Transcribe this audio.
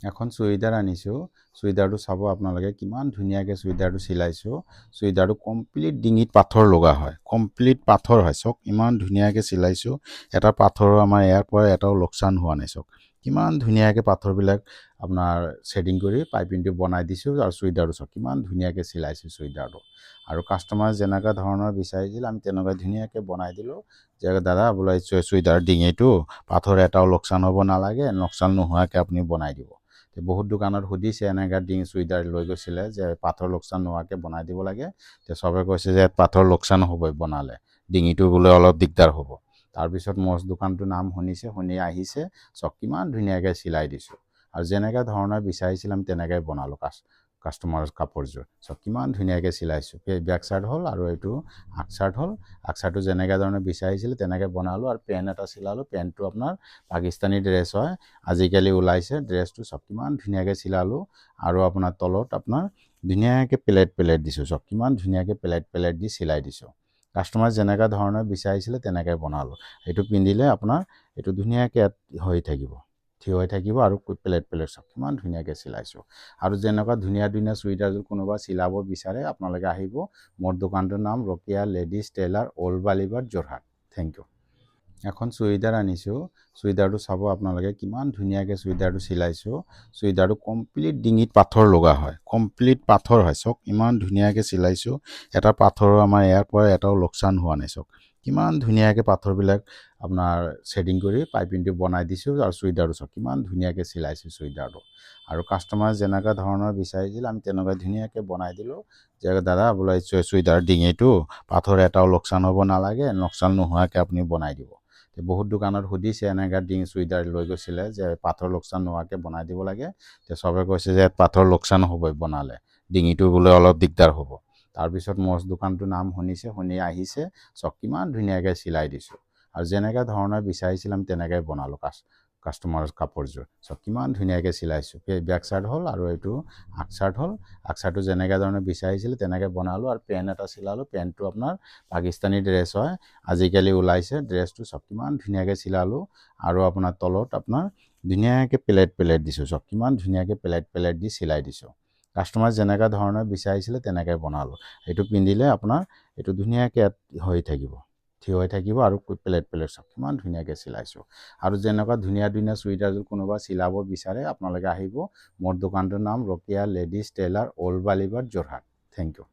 এখন চুইদাৰ আনিছোঁ। চুইদাৰটো চাব আপোনালোকে কিমান ধুনীয়াকৈ চুইদাৰটো চিলাইছোঁ। চুইদাৰটো কমপ্লিট ডিঙিত পাথৰ লগা হয়, কমপ্লিট পাথৰ হয়। চাওক ইমান ধুনীয়াকৈ চিলাইছোঁ। এটা পাথৰো আমাৰ ইয়াৰ পৰা এটাও লোকচান হোৱা নাই। চাওক কিমান ধুনীয়াকৈ পাথৰবিলাক আপোনাৰ শ্বেডিং কৰি পাইপিংটো বনাই দিছোঁ। আৰু চুইদাৰটো চাওক কিমান ধুনীয়াকৈ চিলাইছোঁ চুইদাৰটো। আৰু কাষ্টমাৰ যেনেকুৱা ধৰণৰ বিচাৰিছিল আমি তেনেকুৱা ধুনীয়াকৈ বনাই দিলোঁ। যে দাদা বোলে চুইদাৰ ডিঙিটো পাথৰ এটাও লোকচান হ'ব নালাগে, লোকচান নোহোৱাকৈ আপুনি বনাই দিব। বহুত দোকানত সুধিছে এনেকৈ ডিঙি চুইদাৰ লৈ গৈছিলে যে পাথৰ লোকচান নোহোৱাকৈ বনাই দিব লাগে। চবে কৈছে যে পাথৰ লোকচান হ'বই বনালে, ডিঙিটো বোলে অলপ দিগদাৰ হ'ব। তাৰপিছত মোৰ দোকানটোৰ নাম শুনিছে, শুনি আহিছে। চব কিমান ধুনীয়াকৈ চিলাই দিছোঁ। আৰু যেনেকৈ ধৰণৰ বিচাৰিছিল আমি তেনেকৈ বনালোঁ। কাষ্টমাৰৰ কাপোৰযোৰ চব কিমান ধুনীয়াকৈ চিলাইছোঁ। বেক চাইড হ'ল আৰু এইটো আগ চাইড হ'ল। আগ চাইডটো যেনেকৈ ধৰণে বিচাৰিছিল তেনেকৈ বনালোঁ। আৰু পেণ্ট এটা চিলালোঁ। পেণ্টটো আপোনাৰ পাকিস্তানী ড্ৰেছ হয়, আজিকালি ওলাইছে ড্ৰেছটো। চব কিমান ধুনীয়াকৈ চিলালোঁ। আৰু আপোনাৰ তলত আপোনাৰ ধুনীয়াকৈ প্লেট দিছোঁ। চব কিমান ধুনীয়াকৈ প্লেট দি চিলাই দিছোঁ। কাষ্টমাৰ যেনেকুৱা ধৰণৰ বিচাৰিছিলে তেনেকৈ বনালোঁ। এইটো পিন্ধিলে আপোনাৰ এইটো ধুনীয়াকৈ হৈ থাকিব, থিয় হৈ থাকিব। আৰু প্লেট চব কিমান ধুনীয়াকৈ চিলাইছোঁ। আৰু যেনেকুৱা ধুনীয়া ধুনীয়া চুইদাৰযোৰ কোনোবা চিলাব বিচাৰে আপোনালোকে আহিব। মোৰ দোকানটোৰ নাম Rokia ladies tailor, old Balibat, Jorhat. Thank you. এখন চুইদাৰ আনিছোঁ। চুইদাৰটো চাব আপোনালোকে কিমান ধুনীয়াকৈ চুইদাৰটো চিলাইছোঁ। চুইদাৰটো কমপ্লিট ডিঙিত পাথৰ লগা হয়, কমপ্লিট পাথৰ হয়। চাওক ইমান ধুনীয়াকৈ চিলাইছোঁ। এটা পাথৰো আমাৰ ইয়াৰ পৰা এটাও লোকচান হোৱা নাই। চাওক কিমান ধুনীয়াকৈ পাথৰবিলাক আপোনাৰ শ্বেডিং কৰি পাইপিংটো বনাই দিছোঁ। আৰু চুইদাৰটো চাওক কিমান ধুনীয়াকৈ চিলাইছোঁ চুইদাৰটো। আৰু কাষ্টমাৰ যেনেকুৱা ধৰণৰ বিচাৰিছিল আমি তেনেকুৱা ধুনীয়াকৈ বনাই দিলোঁ। যে দাদা বোলে চুইদাৰ ডিঙিটো পাথৰ এটাও লোকচান হ'ব নালাগে, লোকচান নোহোৱাকৈ আপুনি বনাই দিব। বহুত দোকানত সুধিছে এনেকৈ ডিঙি চুইদাৰ লৈ গৈছিলে যে পাথৰ লোকচান নোহোৱাকৈ বনাই দিব লাগে। চবে কৈছে যে পাথৰ লোকচান হ'বই বনালে, ডিঙিটো বোলে অলপ দিগদাৰ হ'ব। তাৰপিছত মোৰ দোকানটোৰ নাম শুনিছে, শুনি আহিছে। চব কিমান ধুনীয়াকৈ চিলাই দিছোঁ। আৰু যেনেকৈ ধৰণৰ বিচাৰিছিল আমি তেনেকৈ বনালোঁ। কাষ্টমাৰৰ কাপোৰযোৰ চব কিমান ধুনীয়াকৈ চিলাইছোঁ। বেক চাইড হ'ল আৰু এইটো আগ চাইড হ'ল। আগ চাইডটো যেনেকৈ ধৰণে বিচাৰিছিল তেনেকৈ বনালোঁ। আৰু পেণ্ট এটা চিলালোঁ। পেণ্টটো আপোনাৰ পাকিস্তানী ড্ৰেছ হয়, আজিকালি ওলাইছে ড্ৰেছটো। চব কিমান ধুনীয়াকৈ চিলালোঁ। আৰু আপোনাৰ তলত আপোনাৰ ধুনীয়াকৈ প্লেট দিছোঁ। চব কিমান ধুনীয়াকৈ প্লেট দি চিলাই দিছোঁ। কাষ্টমাৰ যেনেকুৱা ধৰণৰ বিচাৰিছিলে তেনেকৈ বনালোঁ। এইটো পিন্ধিলে আপোনাৰ এইটো ধুনীয়াকৈ হৈ থাকিব, থিয় হৈ থাকিব। আৰু প্লেট চব কিমান ধুনীয়াকৈ চিলাইছোঁ। আৰু যেনেকুৱা ধুনীয়া ধুনীয়া চুইদাৰযোৰ কোনোবা চিলাব বিচাৰে আপোনালোকে আহিব। মোৰ দোকানটোৰ নাম Rokia ladies tailor, old Balibat, Jorhat. Thank U.